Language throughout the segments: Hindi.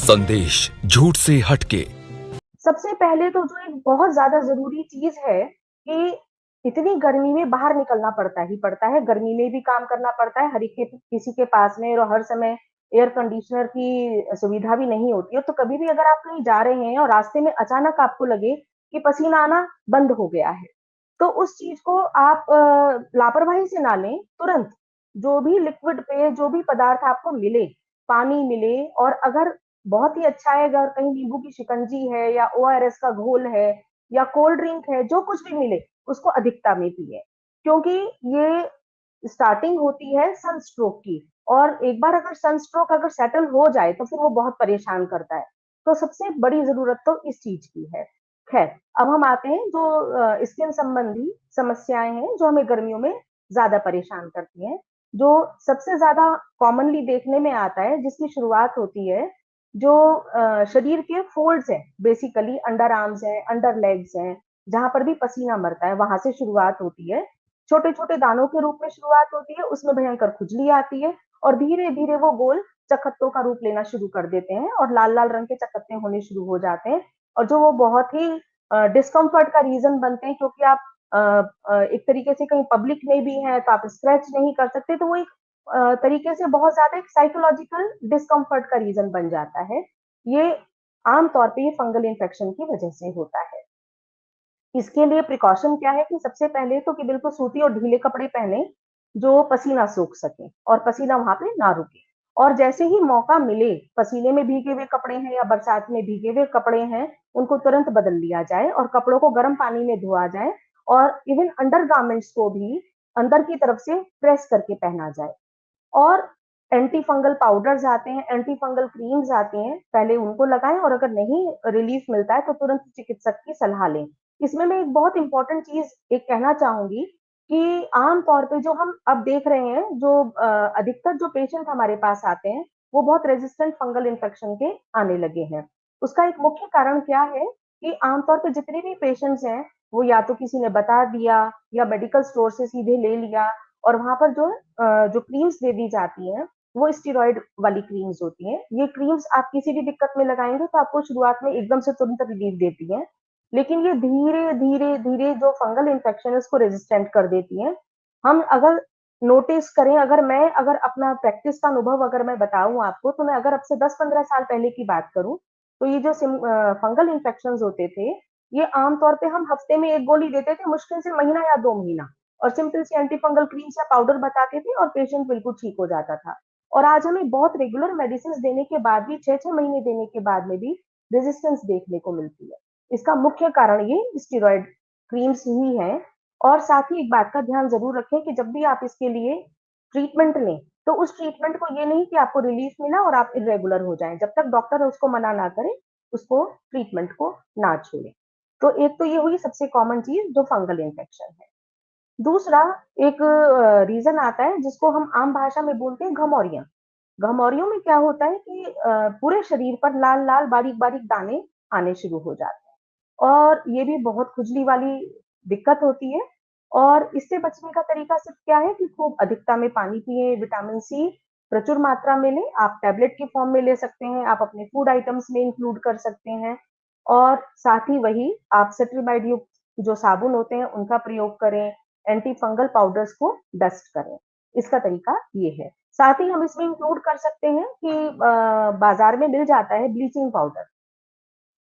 संदेश झूठ से हटके। सबसे पहले तो जो एक बहुत ज़्यादा ज़रूरी चीज़ है कि इतनी गर्मी में बाहर निकलना पड़ता ही पड़ता है, गर्मी में भी काम करना पड़ता है, हर एक के किसी के पास में और हर समय एयर कंडीशनर की सुविधा भी नहीं होती है। तो कभी भी अगर आप कहीं जा रहे हैं और रास्ते में अचानक आपको लगे कि पसीना आना बंद हो गया है, तो उस चीज़ को आप लापरवाही से ना लें, तुरंत जो भी लिक्विड पेय, जो भी पदार्थ आपको मिले, पानी मिले और अगर बहुत ही अच्छा है अगर कहीं नींबू की शिकंजी है या ओआरएस का घोल है या कोल्ड ड्रिंक है, जो कुछ भी मिले, उसको अधिकता में पिएँ। क्योंकि ये स्टार्टिंग होती है सनस्ट्रोक की और एक बार अगर सनस्ट्रोक अगर सेटल हो जाए, तो फिर वो बहुत परेशान करता है। तो सबसे बड़ी ज़रूरत तो इस चीज़ की है। खैर, अब हम आते हैं जो स्किन संबंधी समस्याएँ हैं, जो हमें गर्मियों में ज़्यादा परेशान करती हैं। जो सबसे ज़्यादा कॉमनली देखने में आता है, जिसकी शुरुआत होती है जो शरीर के फ़ोल्ड्स हैं, बेसिकली अंडर आर्म्स हैं, अंडर लेग्स हैं, जहाँ पर भी पसीना मरता है, वहाँ से शुरुआत होती है। छोटे-छोटे दानों के रूप में शुरुआत होती है, उसमें भयंकर खुजली आती है और धीरे-धीरे वो गोल चकत्तों का रूप लेना शुरू कर देते हैं और लाल-लाल रंग के चकत्ते होने शुरू हो जाते हैं और जो वो बहुत ही डिस्कम्फर्ट का रीज़न बनते हैं क्योंकि आप एक तरीके से कहीं पब्लिक में भी हैं, तो आप स्ट्रेच नहीं कर सकते, तो वो एक तरीके से बहुत ज़्यादा एक साइकोलॉजिकल डिस्कम्फर्ट का रीज़न बन जाता है। ये आम तौर पे ये फंगल इन्फेक्शन की वजह से होता है। इसके लिए प्रिकॉशन क्या है कि सबसे पहले तो कि बिल्कुल सूती और ढीले कपड़े पहनें, जो पसीना सोख सकें और पसीना वहाँ पे ना रुके। और जैसे ही मौका मिले, पसीने में भीगे हुए कपड़े हैं या बरसात में भीगे हुए कपड़े हैं, उनको तुरंत बदल लिया जाए और कपड़ों को गर्म पानी में धोआ जाए और इवन अंडरगारमेंट्स को भी अंदर की तरफ से प्रेस करके पहना जाए। और एंटी फंगल पाउडर्स आते हैं, एंटी फंगल क्रीम्स आती हैं, पहले उनको लगाएँ और अगर नहीं रिलीफ मिलता है तो तुरंत चिकित्सक की सलाह लें। इसमें मैं एक बहुत इम्पोर्टेंट चीज़ एक कहना चाहूँगी कि आम तौर पे जो हम अब देख रहे हैं, जो अधिकतर जो पेशेंट हमारे पास आते हैं, वो बहुत रेज़िस्टेंट फंगल इन्फेक्शन के आने लगे हैं। उसका एक मुख्य कारण क्या है कि आम तौर पे जितने भी पेशेंट्स हैं, वो या तो किसी ने बता दिया या मेडिकल स्टोर से सीधे ले लिया और वहाँ पर जो क्रीम्स दे दी जाती हैं, वो स्टेरॉइड वाली क्रीम्स होती हैं। ये क्रीम्स आप किसी भी दिक्कत में लगाएँगे तो आपको शुरुआत में एकदम से तुरंत रिलीफ देती हैं। लेकिन ये धीरे, धीरे, धीरे जो फंगल इन्फेक्शन है उसको रेज़िस्टेंट कर देती हैं। हम अगर नोटिस करें अगर अपना प्रैक्टिस का अनुभव अगर मैं बताऊँ आपको तो मैं अगर अब से 10-15 साल पहले की बात करूँ, तो ये जो फंगल इन्फेक्शंस होते थे, ये आम तौर पे हम हफ्ते में 1 गोली देते थे, मुश्किल से महीना या 2 महीना। और सिंपल सी एंटी फंगल क्रीम्स या पाउडर बताते थे और पेशेंट बिल्कुल ठीक हो जाता था। और आज हमें बहुत रेगुलर मेडिसिन्स देने के बाद भी 6-6 महीने देने के बाद में भी रेजिस्टेंस देखने को मिलती है। इसका मुख्य कारण ये स्टेरॉइड क्रीम्स ही हैं और साथ ही एक बात का ध्यान ज़रूर रखें कि जब भी आप इसके लिए ट्रीटमेंट लें, तो उस ट्रीटमेंट को ये नहीं कि आपको रिलीफ मिला और आप इर्रेगुलर हो जाएँ। जब तक डॉक्टर उसको मना ना करे, उसको ट्रीटमेंट को ना छोड़ें। तो एक तो ये हुई सबसे कॉमन चीज़ जो फंगल इन्फेक्शन है। दूसरा एक रीज़न आता है जिसको हम आम भाषा में बोलते हैं घमौरियाँ। घमौरियों में क्या होता है कि पूरे शरीर पर लाल-लाल, बारीक-बारीक दाने आने शुरू हो जाते हैं और ये भी बहुत खुजली वाली दिक्कत होती है और इससे बचने का तरीका सिर्फ़ क्या है कि खूब अधिकता में पानी पिएँ, विटामिन सी प्रचुर मात्रा में लें, आप टैबलेट के फ़ॉर्म में ले सकते हैं, आप अपने फूड आइटम्स में इंक्लूड कर सकते हैं और साथ ही वही आप सेट्रिमाइड युक्त जो साबुन होते हैं, उनका प्रयोग करें, एंटी फंगल पाउडर्स को डस्ट करें। इसका तरीका ये है। साथ ही हम इसमें इंक्लूड कर सकते हैं कि बाज़ार में मिल जाता है ब्लीचिंग पाउडर।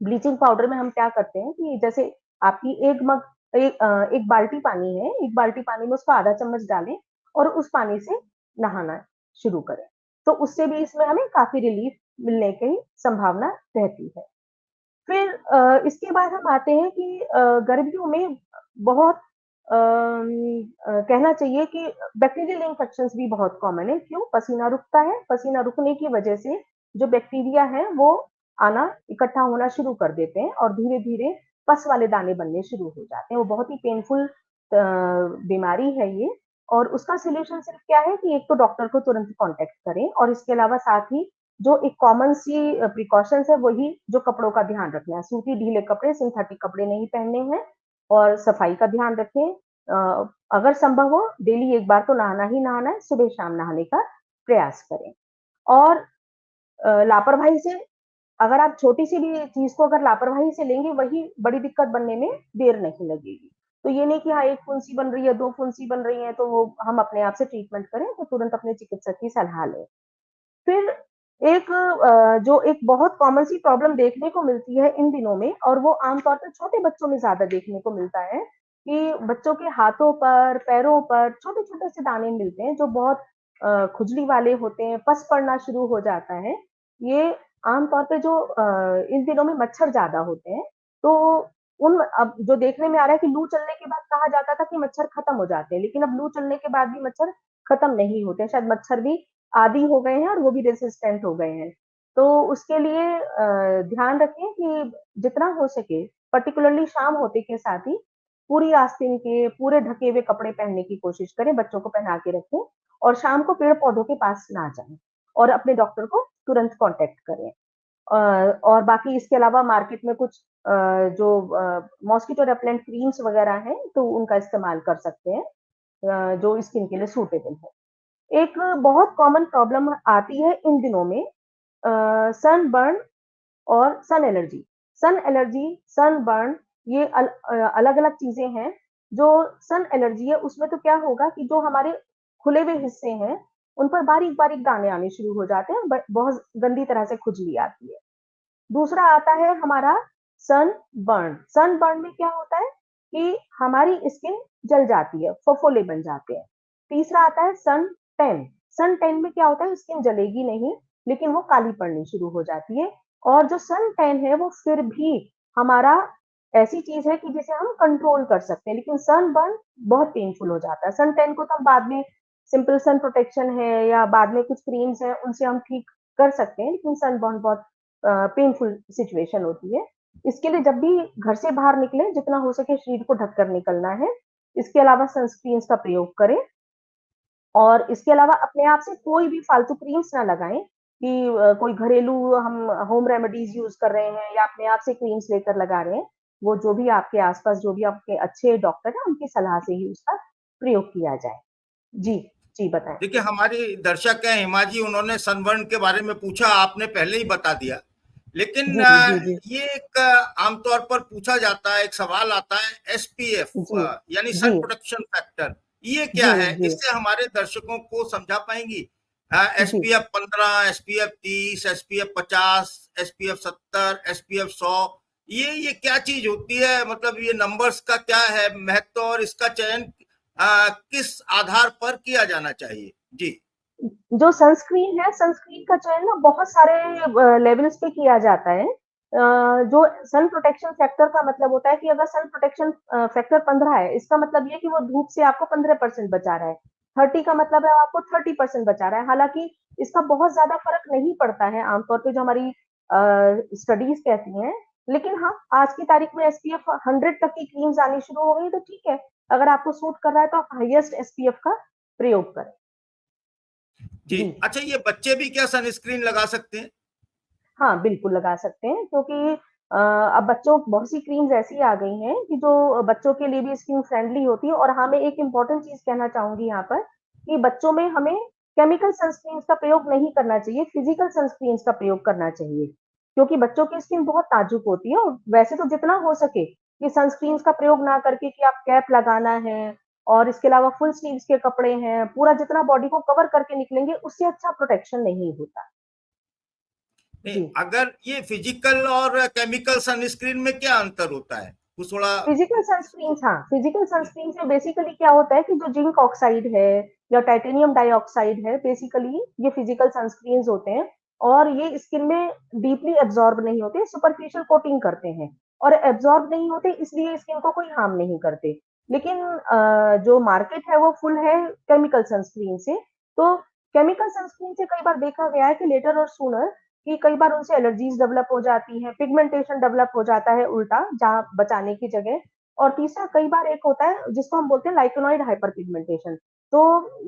ब्लीचिंग पाउडर में हम क्या करते हैं कि जैसे आपकी 1 बाल्टी पानी है, 1 बाल्टी पानी में उसको आधा चम्मच डालें और उस पानी से नहाना शुरू करें। तो उससे भी इसमें हमें काफ़ी रिलीफ मिलने की संभावना रहती है। फिर इसके बाद हम आते हैं कि गर्मियों में बहुत कहना चाहिए कि बैक्टीरियल इन्फेक्शंस भी बहुत कॉमन है। क्यों? पसीना रुकता है, पसीना रुकने की वजह से जो बैक्टीरिया हैं वो आना इकट्ठा होना शुरू कर देते हैं और धीरे-धीरे पस वाले दाने बनने शुरू हो जाते हैं। वो बहुत ही पेनफुल बीमारी है ये और उसका सॉल्यूशन सिर्फ़ क्या है कि एक तो डॉक्टर को तुरंत कॉन्टैक्ट करें और इसके अलावा साथ ही जो एक कॉमन सी प्रिकॉशंस है वही जो कपड़ों का ध्यान रखना है। सूती ढीले कपड़े, सिंथेटिक कपड़े नहीं पहनने हैं और सफाई का ध्यान रखें। अगर संभव हो डेली 1 बार तो नहाना ही नहाना है, सुबह-शाम नहाने का प्रयास करें। और लापरवाही से अगर आप छोटी-सी भी चीज़ को अगर लापरवाही से लेंगे, वही बड़ी दिक्कत बनने में देर नहीं लगेगी। तो ये नहीं कि हाँ, 1 फुंसी बन रही है, 2 फुंसी बन रही है, तो वो हम अपने आप से ट्रीटमेंट करें, तो तुरंत अपने चिकित्सक की सलाह लें। फिर एक जो एक बहुत कॉमन सी प्रॉब्लम देखने को मिलती है इन दिनों में और वो आम तौर पे छोटे बच्चों में ज़्यादा देखने को मिलता है, कि बच्चों के हाथों पर, पैरों पर छोटे-छोटे से दाने मिलते हैं, जो बहुत खुजली वाले होते हैं, पस पड़ना शुरू हो जाता है। ये आम तौर पे जो इन दिनों में मच्छर ज़्यादा होते हैं, तो उन अब जो देखने में आ रहा है कि लू चलने के बाद कहा जाता था कि मच्छर खत्म हो जाते हैं, लेकिन अब लू चलने के बाद भी मच्छर खत्म नहीं होते हैं, शायद मच्छर भी आदी हो गए हैं और वो भी रेसिस्टेंट हो गए हैं। तो उसके लिए ध्यान रखें कि जितना हो सके पर्टिकुलरली शाम होते के साथ ही पूरी आस्तीन के, पूरे ढके हुए कपड़े पहनने की कोशिश करें, बच्चों को पहना के रखें और शाम को पेड़-पौधों के पास ना जाएँ और अपने डॉक्टर को तुरंत कॉन्टैक्ट करें। और बाकी इसके अलावा मार्केट में कुछ जो मॉस्किटो रेपेलेंट क्रीम्स वगैरह हैं, तो उनका इस्तेमाल कर सकते हैं जो स्किन के लिए सूटेबल हो। एक बहुत कॉमन प्रॉब्लम आती है इन दिनों में सनबर्न और सन एलर्जी। सन एलर्जी, सनबर्न ये अलग-अलग चीज़ें हैं। जो सन एलर्जी है उसमें तो क्या होगा कि जो हमारे खुले हुए हिस्से हैं, उन पर बारीक-बारीक दाने आने शुरू हो जाते हैं, बहुत गंदी तरह से खुजली आती है। दूसरा आता है हमारा सनबर्न। सनबर्न में क्या होता है कि हमारी स्किन जल जाती है, फफोले बन जाते हैं। तीसरा आता है सन टैन। सन टैन में क्या होता है स्किन जलेगी नहीं, लेकिन वो काली पड़नी शुरू हो जाती है और जो सन टैन है वो फिर भी हमारा ऐसी चीज़ है कि जिसे हम कंट्रोल कर सकते हैं, लेकिन सनबर्न बहुत पेनफुल हो जाता है। सन टैन को तो हम बाद में सिंपल सन प्रोटेक्शन है या बाद में कुछ क्रीम्स हैं, उनसे हम ठीक कर सकते हैं, लेकिन सनबर्न बहुत पेनफुल सिचुएशन होती है। इसके लिए जब भी घर से बाहर निकलें, जितना हो सके शरीर को ढक कर निकलना है। इसके अलावा सनस्क्रीन्स का प्रयोग करें और इसके अलावा अपने आप से कोई भी फालतू क्रीम्स ना लगाएँ कि कोई घरेलू हम होम रेमेडीज़ यूज़ कर रहे हैं या अपने आप से क्रीम्स लेकर लगा रहे हैं। वो जो भी आपके आस-पास जो भी आपके अच्छे डॉक्टर हैं, उनकी सलाह से ही उसका प्रयोग किया जाए। जी, जी बताएँ। देखिए, हमारी दर्शक हैं हिमा जी, उन्होंने सनबर्न के बारे में पूछा, आपने पहले ही बता दिया। लेकिन जी, जी, जी। ये एक आमतौर पर पूछा जाता है, एक सवाल आता है एसपीएफ जी, यानी सन जी, प्रोटेक्शन फैक्टर, ये क्या जी, है? जी, इससे हमारे दर्शकों को समझा पाएंगी? जी। SPF 15, SPF 30, SPF 50, SPF 70, SPF 100, ये क्या चीज होती है? मतलब ये नंबर्स का क्या है महत्व और इसका चयन किस आधार पर किया जाना चाहिए? जी। जो सनस्क्रीन है, सनस्क्रीन का चयन ना बहुत सारे लेवल्स पे किया जाता है। जो सन प्रोटेक्शन फैक्टर का मतलब होता है कि अगर सन प्रोटेक्शन फैक्टर 15 है, इसका मतलब ये है कि वो धूप से आपको 15% बचा रहा है। 30 का मतलब है आपको 30% बचा रहा है। हालाँकि इसका बहुत ज़्यादा फ़र्क नहीं पड़ता है आमतौर पे जो हमारी स्टडीज़ कहती हैं। लेकिन हाँ, आज की तारीख में एसपीएफ 100 तक की क्रीम्स आनी शुरू हो गई तो ठीक है। अगर आपको सूट कर रहा है तो आप हाईएस्ट एसपीएफ का प्रयोग करें। जी। जी। अच्छा, ये बच्चे भी क्या सनस्क्रीन लगा सकते हैं? हाँ, बिल्कुल लगा सकते हैं क्योंकि अब बच्चों बहुत सी क्रीम्स ऐसी आ गई हैं कि जो बच्चों के लिए भी स्किन फ्रेंडली होती है और हाँ, मैं एक इम्पोर्टेंट चीज़ कहना चाहूँगी यहाँ पर कि बच्चों में हमें केमिकल सनस्क्रीन्स का प्रयोग नहीं करना चाहिए, फिज़िकल सनस्क्रीन्स का प्रयोग करना चाहिए। क्योंकि बच्चों की स्किन बहुत नाज़ुक होती है और वैसे तो जितना हो सके कि सनस्क्रीन्स का प्रयोग ना करके कि आप कैप लगाना है और इसके अलावा फुल स्लीव्स के कपड़े हैं, पूरा जितना बॉडी को कवर करके निकलेंगे, उससे अच्छा प्रोटेक्शन नहीं होता। नहीं, जी। अगर ये फिजिकल और केमिकल सनस्क्रीन में क्या अंतर होता है? कुछ थोड़ा। फिजिकल सनस्क्रीन्स हाँ, फिजिकल सनस्क्रीन्स में बेसिकली क्या होता है कि जो जिंक ऑक्साइड है या टाइटेनियम डाइऑक्साइड है, बेसिकली ये फिजिकल सनस्क्रीन्स होते हैं और ये स्किन में डीपली एब्ज़ॉर्ब नहीं होते, सुपरफिशियल कोटिंग करते हैं और एब्ज़ॉर्ब नहीं होते इसलिए स्किन को कोई हार्म नहीं करते। लेकिन जो मार्केट है वो फुल है केमिकल सनस्क्रीन से, तो केमिकल सनस्क्रीन से कई बार देखा गया है कि लेटर और सूनर कि कई बार उनसे एलर्जीज़ डेवलप हो जाती हैं, पिगमेंटेशन डेवलप हो जाता है उल्टा, जहाँ बचाने की जगह और तीसरा कई बार एक होता है जिसको हम बोलते हैं लाइकेनॉइड हाइपर पिगमेंटेशन। तो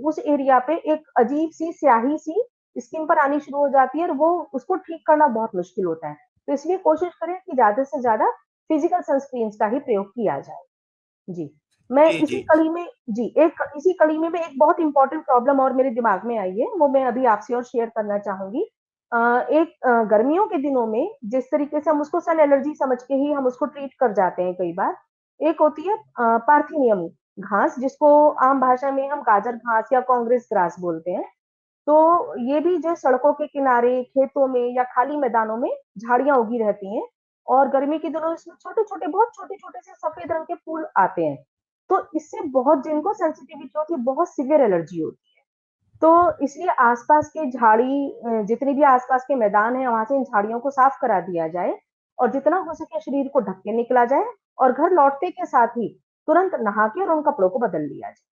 उस एरिया पे एक अजीब-सी स्याही-सी स्किन पर आनी शुरू हो जाती है और वो उसको ठीक करना बहुत मुश्किल होता है। तो इसलिए कोशिश करें कि ज़्यादा से ज़्यादा फिजिकल सनस्क्रीन्स का ही प्रयोग किया जाए। जी। मैं जी, इसी जी। कड़ी में जी, एक इसी कड़ी में मैं एक बहुत इम्पोर्टेंट प्रॉब्लम और मेरे दिमाग में आई है, वो मैं अभी आपसे और शेयर करना चाहूँगी। गर्मियों के दिनों में जिस तरीके से हम उसको सन एलर्जी समझ के ही हम उसको ट्रीट कर जाते हैं कई बार। एक होती है पार्थिनियम घास जिसको आम भाषा में हम गाजर घास या कांग्रेस ग्रास बोलते हैं। तो ये भी जो सड़कों के किनारे, खेतों में या खाली मैदानों में झाड़ियाँ उगी रहती हैं और गर्मी के दिनों में इसमें छोटे-छोटे बहुत छोटे-छोटे से सफ़ेद रंग के फूल आते हैं। तो इससे बहुत जिनको सेंसिटिविटी होती है, बहुत सीवियर एलर्जी होती है। तो इसलिए आस-पास के जितने भी आस-पास के मैदान हैं, वहाँ से इन झाड़ियों को साफ करा दिया जाए और जितना हो सके शरीर को ढक के निकला जाए और घर लौटते के साथ ही तुरंत नहा के और उन कपड़ों को बदल लिया जाए।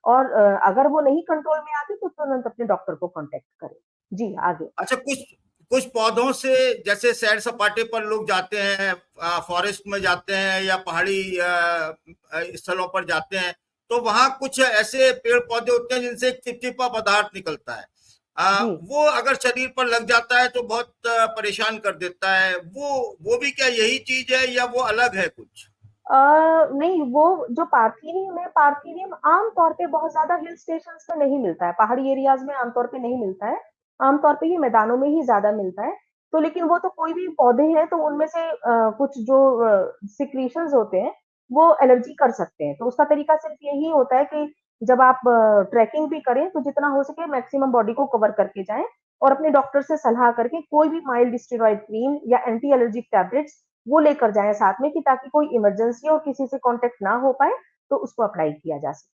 और अगर वो नहीं कंट्रोल में आती तो तुरंत अपने डॉक्टर को कॉन्टैक्ट करें। जी, आगे। अच्छा, कुछ कुछ पौधों से जैसे सैर सपाटे पर लोग जाते हैं, फॉरेस्ट में जाते हैं या पहाड़ी स्थलों पर जाते हैं, तो वहां कुछ ऐसे पेड़ पौधे होते हैं जिनसे एक चिपचिपा पदार्थ निकलता है। जी। वो अगर शरीर पर लग जाता है तो बहुत परेशान कर देता है। वो भी क्या यही चीज है या वो अलग है कुछ? नहीं, वो जो पार्थेनियम है, पार्थेनियम आम तौर पे बहुत ज़्यादा हिल स्टेशंस पे नहीं मिलता है, पहाड़ी एरियाज़ में आम तौर पे नहीं मिलता है। आम तौर पे ये मैदानों में ही ज़्यादा मिलता है। तो लेकिन वो तो कोई भी पौधे हैं तो उनमें से कुछ जो सिक्रीशंस होते हैं, वो एलर्जी कर सकते हैं। तो उसका तरीका सिर्फ यही होता है कि जब आप ट्रैकिंग भी करें तो जितना हो सके मैक्सिमम बॉडी को कवर करके जाएँ और अपने डॉक्टर से सलाह करके कोई भी माइल्ड स्टेरॉइड क्रीम या एंटी एलर्जिक टैबलेट्स वो लेकर जाएँ साथ में कि ताकि कोई इमरजेंसी और किसी से कॉन्टैक्ट ना हो पाए, तो उसको अप्लाई किया जा सके।